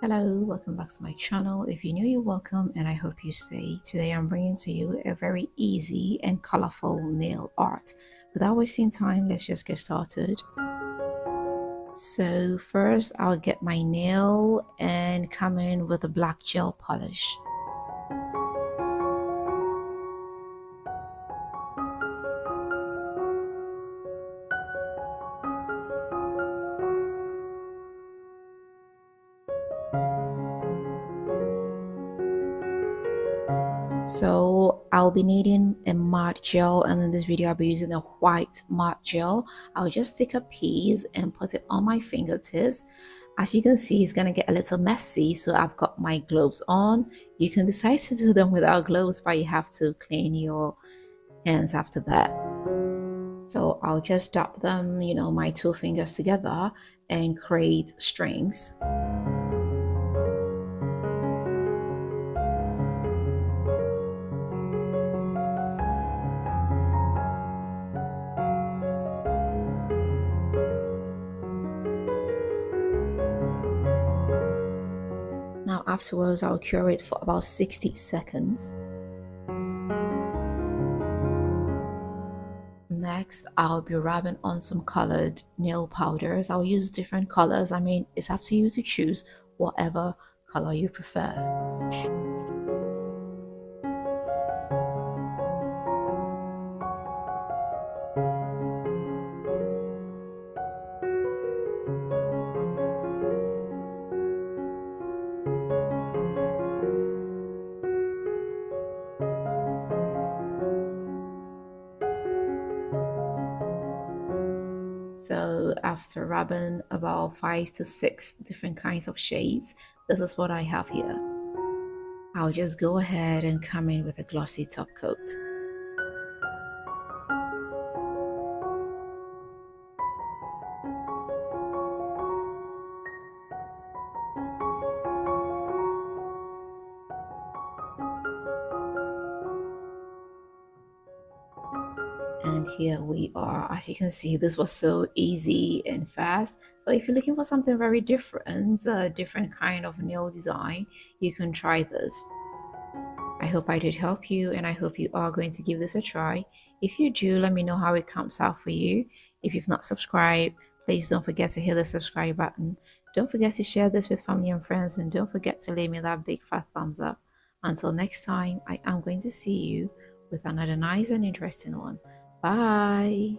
Hello, welcome back to my channel. If you're new, you're welcome and I hope you stay. Today I'm bringing to you a very easy and colorful nail art. Without wasting time, let's just get started. So first I'll get my nail and come in with a black gel polish. So I'll be needing a matte gel, and in this video I'll be using a white matte gel. I'll just take a piece and put it on my fingertips. As you can see, it's gonna get a little messy, so I've got my gloves on. You can decide to do them without gloves, but you have to clean your hands after that. So I'll just dab them, my two fingers together and create strings. Now afterwards, I'll cure it for about 60 seconds. Next, I'll be rubbing on some colored nail powders. I'll use different colors. I mean, it's up to you to choose whatever color you prefer. So after rubbing about 5 to 6 different kinds of shades, this is what I have here. I'll just go ahead and come in with a glossy top coat. And here we are. As you can see, this was so easy and fast. So if you're looking for something very different, a different kind of nail design, you can try this. I hope I did help you, and I hope you are going to give this a try. If you do, let me know how it comes out for you. If you've not subscribed, please don't forget to hit the subscribe button. Don't forget to share this with family and friends, and don't forget to leave me that big fat thumbs up. Until next time, I am going to see you with another nice and interesting one. Bye.